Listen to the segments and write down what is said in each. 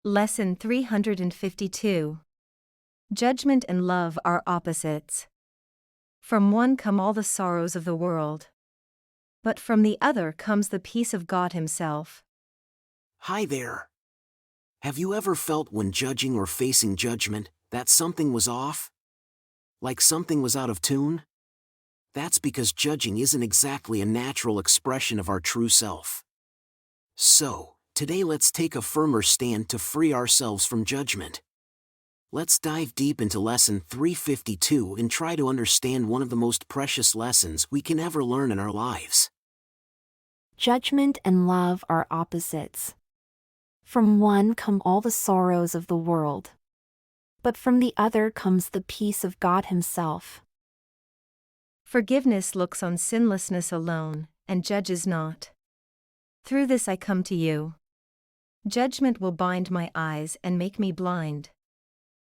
Lesson 352. Judgment and love are opposites. From one come all the sorrows of the world, but from the other comes the peace of God Himself. Hi there. Have you ever felt when judging or facing judgment that something was off? Like something was out of tune? That's because judging isn't exactly a natural expression of our true self. So, today let's take a firmer stand to free ourselves from judgment. Let's dive deep into Lesson 352 and try to understand one of the most precious lessons we can ever learn in our lives. Judgment and love are opposites. From one come all the sorrows of the world, but from the other comes the peace of God Himself. Forgiveness looks on sinlessness alone, and judges not. Through this I come to you. Judgment will bind my eyes and make me blind.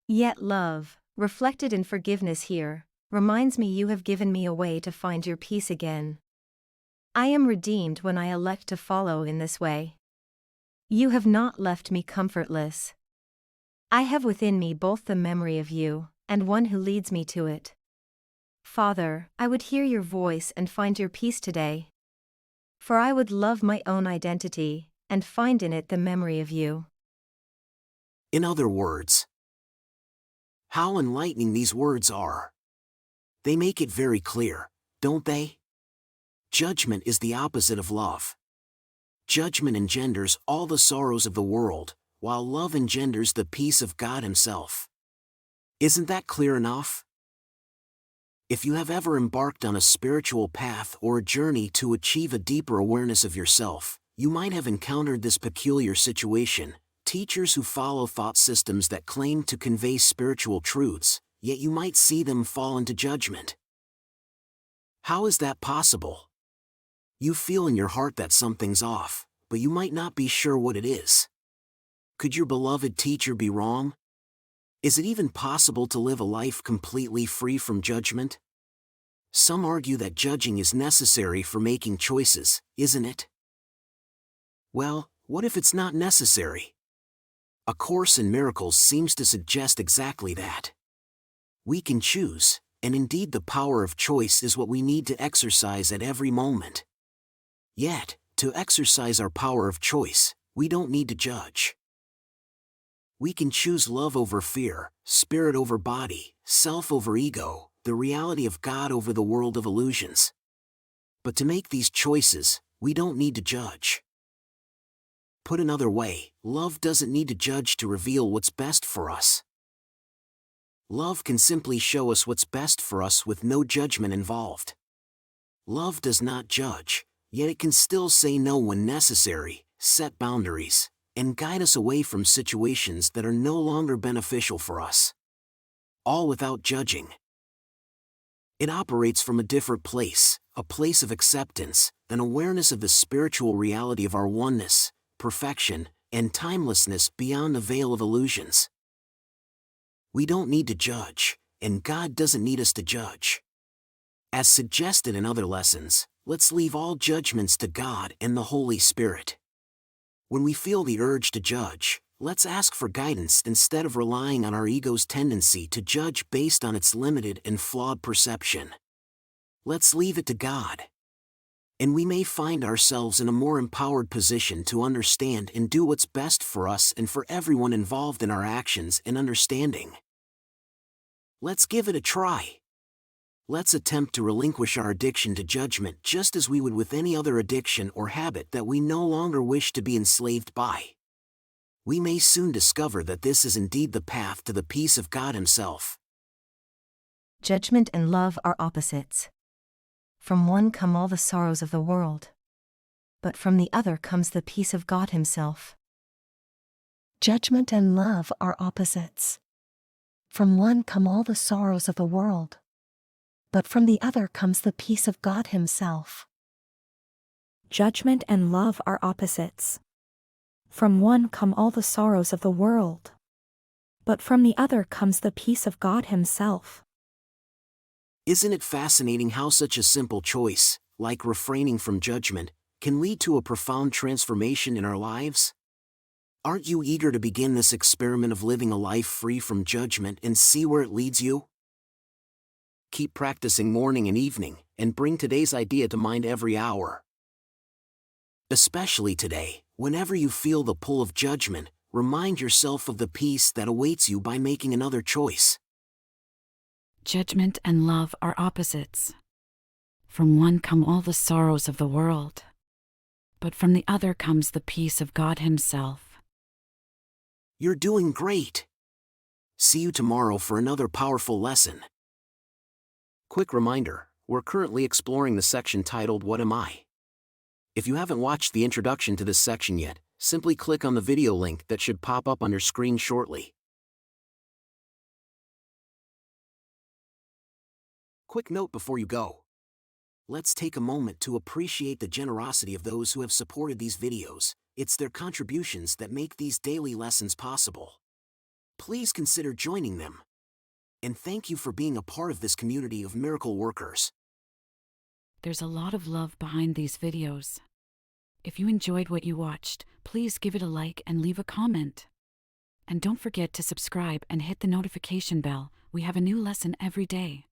Yet love, reflected in forgiveness here, reminds me you have given me a way to find your peace again. I am redeemed when I elect to follow in this way. You have not left me comfortless. I have within me both the memory of you, and one who leads me to it. Father, I would hear your voice and find your peace today. For I would love my own identity, and find in it the memory of you. In other words, how enlightening these words are. They make it very clear, don't they? Judgment is the opposite of love. Judgment engenders all the sorrows of the world, while love engenders the peace of God Himself. Isn't that clear enough? If you have ever embarked on a spiritual path or a journey to achieve a deeper awareness of yourself, you might have encountered this peculiar situation: teachers who follow thought systems that claim to convey spiritual truths, yet you might see them fall into judgment. How is that possible? You feel in your heart that something's off, but you might not be sure what it is. Could your beloved teacher be wrong? Is it even possible to live a life completely free from judgment? Some argue that judging is necessary for making choices, isn't it? Well, what if it's not necessary? A Course in Miracles seems to suggest exactly that. We can choose, and indeed the power of choice is what we need to exercise at every moment. Yet, to exercise our power of choice, we don't need to judge. We can choose love over fear, spirit over body, self over ego, the reality of God over the world of illusions. But to make these choices, we don't need to judge. Put another way, love doesn't need to judge to reveal what's best for us. Love can simply show us what's best for us with no judgment involved. Love does not judge, yet it can still say no when necessary, set boundaries, and guide us away from situations that are no longer beneficial for us. All without judging. It operates from a different place, a place of acceptance, an awareness of the spiritual reality of our oneness, perfection, and timelessness beyond the veil of illusions. We don't need to judge, and God doesn't need us to judge. As suggested in other lessons, let's leave all judgments to God and the Holy Spirit. When we feel the urge to judge, let's ask for guidance instead of relying on our ego's tendency to judge based on its limited and flawed perception. Let's leave it to God. And we may find ourselves in a more empowered position to understand and do what's best for us and for everyone involved in our actions and understanding. Let's give it a try. Let's attempt to relinquish our addiction to judgment just as we would with any other addiction or habit that we no longer wish to be enslaved by. We may soon discover that this is indeed the path to the peace of God Himself. Judgment and love are opposites. From one come all the sorrows of the world, but from the other comes the peace of God Himself. Judgment and love are opposites. From one come all the sorrows of the world, but from the other comes the peace of God Himself. Judgment and love are opposites. From one come all the sorrows of the world, but from the other comes the peace of God Himself. Isn't it fascinating how such a simple choice, like refraining from judgment, can lead to a profound transformation in our lives? Aren't you eager to begin this experiment of living a life free from judgment and see where it leads you? Keep practicing morning and evening, and bring today's idea to mind every hour. Especially today, whenever you feel the pull of judgment, remind yourself of the peace that awaits you by making another choice. Judgment and love are opposites. From one come all the sorrows of the world, but from the other comes the peace of God Himself. You're doing great. See you tomorrow for another powerful lesson. Quick reminder, we're currently exploring the section titled What Am I? If you haven't watched the introduction to this section yet, simply click on the video link that should pop up on your screen shortly. Quick note before you go. Let's take a moment to appreciate the generosity of those who have supported these videos. It's their contributions that make these daily lessons possible. Please consider joining them. And thank you for being a part of this community of miracle workers. There's a lot of love behind these videos. If you enjoyed what you watched, please give it a like and leave a comment. And don't forget to subscribe and hit the notification bell. We have a new lesson every day.